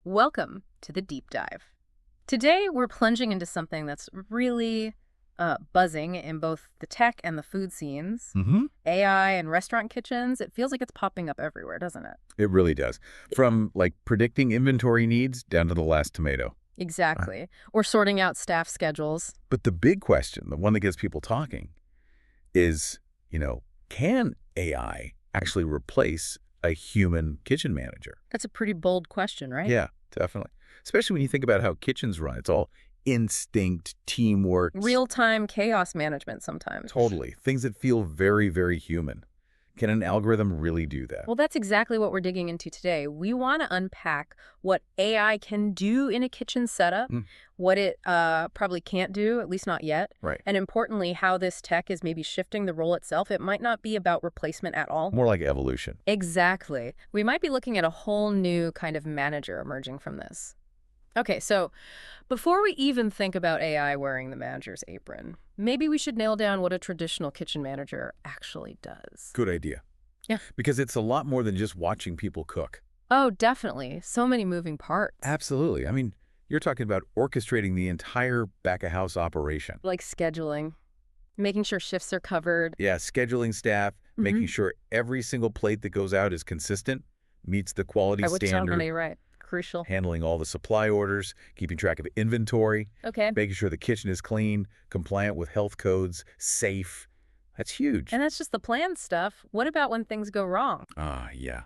Welcome to the deep dive. Today, we're plunging into something that's really buzzing in both the tech and the food scenes. Mm-hmm. AI and restaurant kitchens. It feels like it's popping up everywhere, doesn't it? It really does. From like predicting inventory needs down to the last tomato. Exactly. Or sorting out staff schedules. But the big question, the one that gets people talking, is, can AI actually replace a human kitchen manager? That's a pretty bold question, right? Yeah, definitely. Especially when you think about how kitchens run. It's all instinct, teamwork. Real-time chaos management sometimes. Totally. Things that feel very, very human. Can an algorithm really do that? Well, that's exactly what we're digging into today. We want to unpack what AI can do in a kitchen setup, what it probably can't do, at least not yet, Right. and importantly, how this tech is maybe shifting the role itself. It might not be about replacement at all. More like evolution. Exactly. We might be looking at a whole new kind of manager emerging from this. Okay, so before we even think about AI wearing the manager's apron, maybe we should nail down what a traditional kitchen manager actually does. Good idea. Yeah. Because it's a lot more than just watching people cook. Oh, definitely. So many moving parts. Absolutely. I mean, you're talking about orchestrating the entire back-of-house operation. Like scheduling, making sure shifts are covered. Yeah, scheduling staff, making sure every single plate that goes out is consistent, meets the quality Which sounds standard, funny, right? Crucial. handling all the supply orders, keeping track of inventory, Okay. making sure the kitchen is clean, compliant with health codes, safe. That's huge. And that's just the planned stuff. What about when things go wrong? Yeah.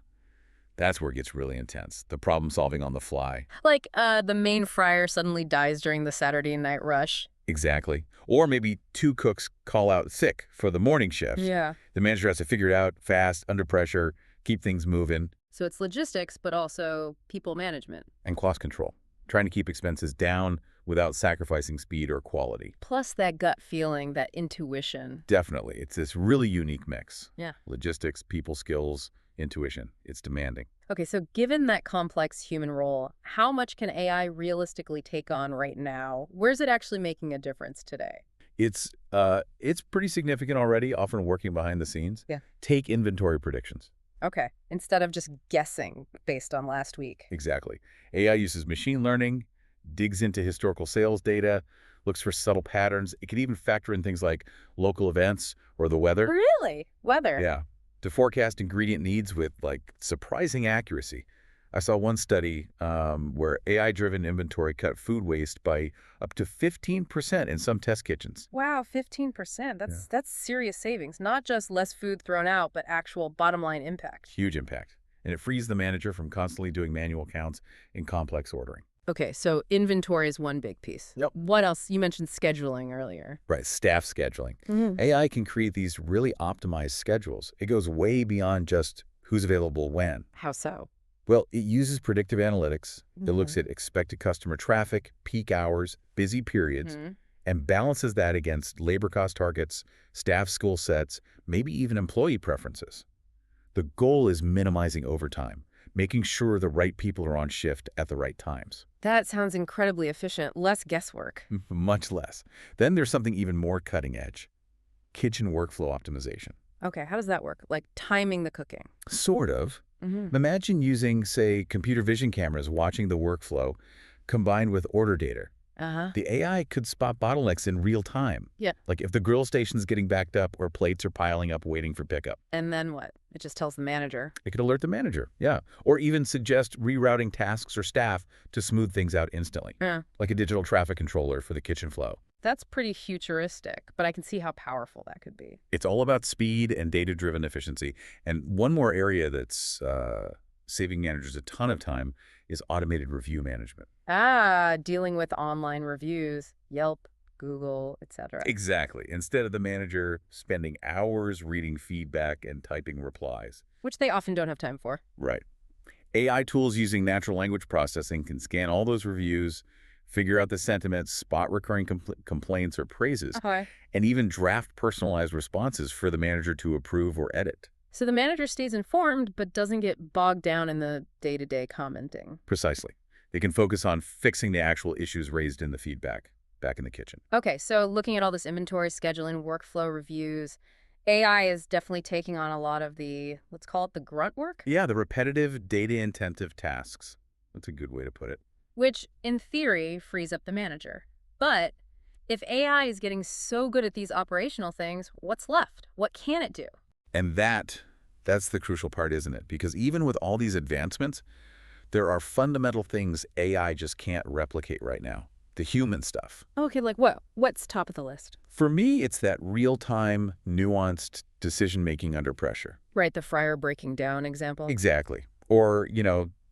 That's where it gets really intense. The problem solving on the fly. Like the main fryer suddenly dies during the Saturday night rush. Exactly. Or maybe two cooks call out sick for the morning shift. Yeah. The manager has to figure it out fast, under pressure, keep things moving, So it's logistics, but also people management. and cost control. Trying to keep expenses down without sacrificing speed or quality. Plus that gut feeling, that intuition. Definitely. It's this really unique mix. Yeah. Logistics, people skills, intuition. It's demanding. Okay, so given that complex human role, how much can AI realistically take on right now? Where's it actually making a difference today? It's pretty significant already, often working behind the scenes. Yeah. Take inventory predictions. Okay, instead of just guessing based on last week. Exactly. AI uses machine learning, digs into historical sales data, looks for subtle patterns. It can even factor in things like local events or the weather. Really? Weather? Yeah. To forecast ingredient needs with like surprising accuracy. I saw one study where AI-driven inventory cut food waste by up to 15% in some test kitchens. Wow, 15%. That's serious savings. Not just less food thrown out, but actual bottom line impact. Huge impact. And it frees the manager from constantly doing manual counts in complex ordering. Okay, so inventory is one big piece. Yep. What else? You mentioned scheduling earlier. Right, staff scheduling. AI can create these really optimized schedules. It goes way beyond just who's available when. How so? Well, it uses predictive analytics. It looks at expected customer traffic, peak hours, busy periods, and balances that against labor cost targets, staff skill sets, maybe even employee preferences. The goal is minimizing overtime, making sure the right people are on shift at the right times. That sounds incredibly efficient. Less guesswork. Much less. Then there's something even more cutting edge. Kitchen workflow optimization. Okay, how does that work? Like timing the cooking? Sort of. Imagine using, say, computer vision cameras watching the workflow combined with order data. The AI could spot bottlenecks in real time. Yeah. Like if the grill station's getting backed up or plates are piling up waiting for pickup. And then what? It just tells the manager. It could alert the manager, yeah. Or even suggest rerouting tasks or staff to smooth things out instantly. Yeah. Like a digital traffic controller for the kitchen flow. That's pretty futuristic, but I can see how powerful that could be. It's all about speed and data-driven efficiency. And one more area that's saving managers a ton of time is automated review management. Dealing with online reviews, Yelp, Google, etc. Exactly. Instead of the manager spending hours reading feedback and typing replies. Which they often don't have time for. Right. AI tools using natural language processing can scan all those reviews, figure out the sentiments, spot recurring complaints or praises, and even draft personalized responses for the manager to approve or edit. So the manager stays informed, but doesn't get bogged down in the day-to-day commenting. Precisely. They can focus on fixing the actual issues raised in the feedback back in the kitchen. Okay, so looking at all this inventory, scheduling, workflow reviews, AI is definitely taking on a lot of the, let's call it the grunt work? Yeah, the repetitive, data-intensive tasks. That's a good way to put it. which in theory frees up the manager. But if AI is getting so good at these operational things, what's left? What can it do? And that's the crucial part, isn't it? Because even with all these advancements, there are fundamental things AI just can't replicate right now. The human stuff. Okay, like what? What's top of the list? For me, it's that real-time, nuanced decision-making under pressure. Right, the fryer breaking down example. Exactly. Or,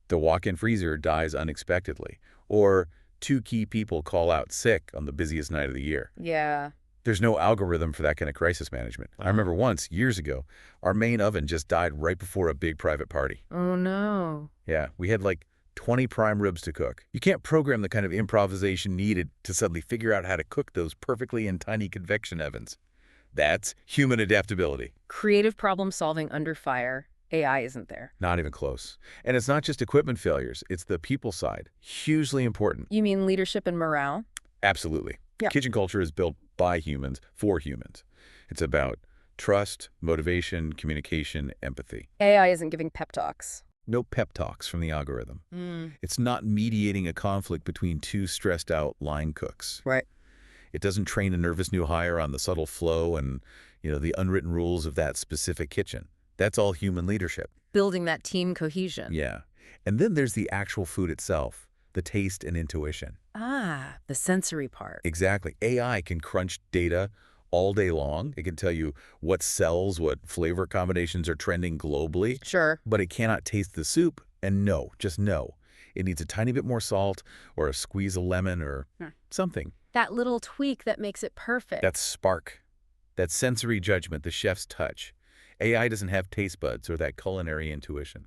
the walk-in freezer dies unexpectedly. Or two key people call out sick on the busiest night of the year. Yeah. There's no algorithm for that kind of crisis management. I remember once, years ago, our main oven just died right before a big private party. Oh, no. Yeah, we had like 20 prime ribs to cook. You can't program the kind of improvisation needed to suddenly figure out how to cook those perfectly in tiny convection ovens. That's human adaptability. Creative problem solving under fire. AI isn't there. Not even close. And it's not just equipment failures, it's the people side. Hugely important. You mean leadership and morale? Absolutely. Yeah. Kitchen culture is built by humans, for humans. It's about trust, motivation, communication, empathy. AI isn't giving pep talks. No pep talks from the algorithm. Mm. It's not mediating a conflict between two stressed-out line cooks. Right. It doesn't train a nervous new hire on the subtle flow and, the unwritten rules of that specific kitchen. That's all human leadership. Building that team cohesion. Yeah. And then there's the actual food itself, the taste and intuition. Ah, the sensory part. Exactly. AI can crunch data all day long. It can tell you what sells, what flavor combinations are trending globally, Sure. but it cannot taste the soup. And no, just no. It needs a tiny bit more salt or a squeeze of lemon or something. That little tweak that makes it perfect. That spark, that sensory judgment, the chef's touch. AI doesn't have taste buds or that culinary intuition.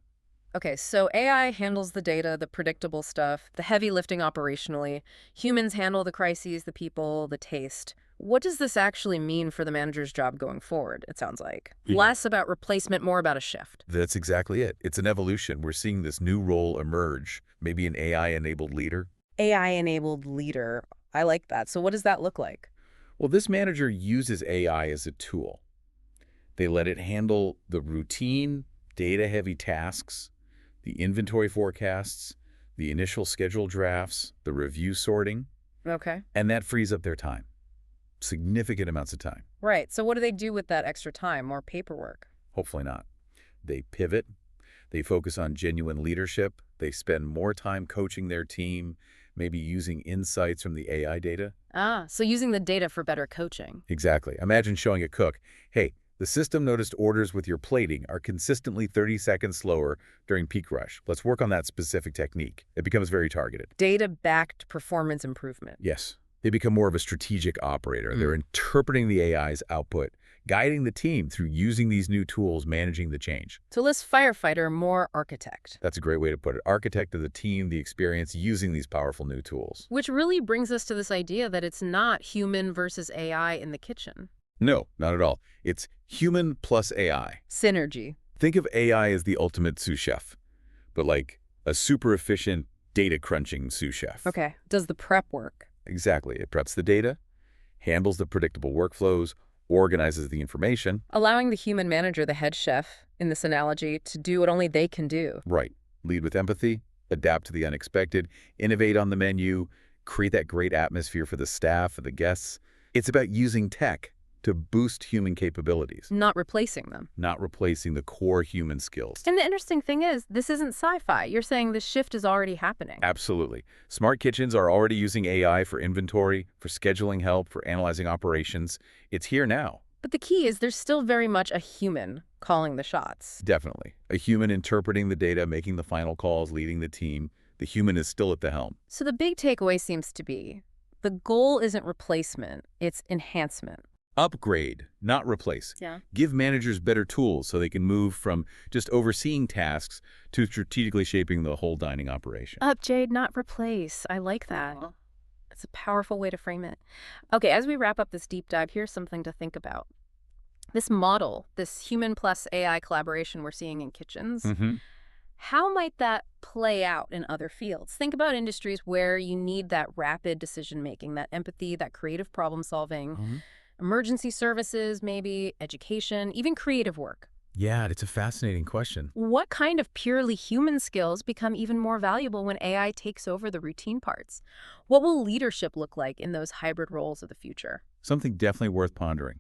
Okay, so AI handles the data, the predictable stuff, the heavy lifting operationally. Humans handle the crises, the people, the taste. What does this actually mean for the manager's job going forward, it sounds like? Less about replacement, more about a shift. That's exactly it. It's an evolution. We're seeing this new role emerge, maybe an AI-enabled leader. AI-enabled leader. I like that. So what does that look like? Well, this manager uses AI as a tool. They let it handle the routine, data-heavy tasks, the inventory forecasts, the initial schedule drafts, the review sorting, Okay. and that frees up their time. Significant amounts of time. Right. So what do they do with that extra time? More paperwork? Hopefully not. They pivot. They focus on genuine leadership. They spend more time coaching their team, maybe using insights from the AI data. Ah, so using the data for better coaching. Exactly. Imagine showing a cook, hey, the system noticed orders with your plating are consistently 30 seconds slower during peak rush. Let's work on that specific technique. It becomes very targeted. Data-backed performance improvement. Yes. They become more of a strategic operator. They're interpreting the AI's output, guiding the team through using these new tools, managing the change. So less firefighter, more architect. That's a great way to put it. Architect of the team, the experience using these powerful new tools. Which really brings us to this idea that it's not human versus AI in the kitchen. No, not at all. It's human plus AI. Synergy. Think of AI as the ultimate sous chef, but like a super efficient data crunching sous chef. Okay. Does the prep work? Exactly. It preps the data, handles the predictable workflows, organizes the information. Allowing the human manager, the head chef, in this analogy, to do what only they can do. Right. Lead with empathy, adapt to the unexpected, innovate on the menu, create that great atmosphere for the staff, for the guests. It's about using tech to boost human capabilities, Not replacing them. not replacing the core human skills. And the interesting thing is, this isn't sci-fi. You're saying this shift is already happening. Absolutely. Smart kitchens are already using AI for inventory, for scheduling help, for analyzing operations. It's here now. But the key is there's still very much a human calling the shots. Definitely. A human interpreting the data, making the final calls, leading the team. The human is still at the helm. So the big takeaway seems to be, the goal isn't replacement, it's enhancement. Upgrade, not replace. Yeah. Give managers better tools so they can move from just overseeing tasks to strategically shaping the whole dining operation. Upgrade, not replace. I like that. It's a powerful way to frame it. Okay, as we wrap up this deep dive, here's something to think about. This model, this human plus AI collaboration we're seeing in kitchens, how might that play out in other fields? Think about industries where you need that rapid decision-making, that empathy, that creative problem-solving, emergency services, maybe, education, even creative work. Yeah, it's a fascinating question. What kind of purely human skills become even more valuable when AI takes over the routine parts? What will leadership look like in those hybrid roles of the future? Something definitely worth pondering.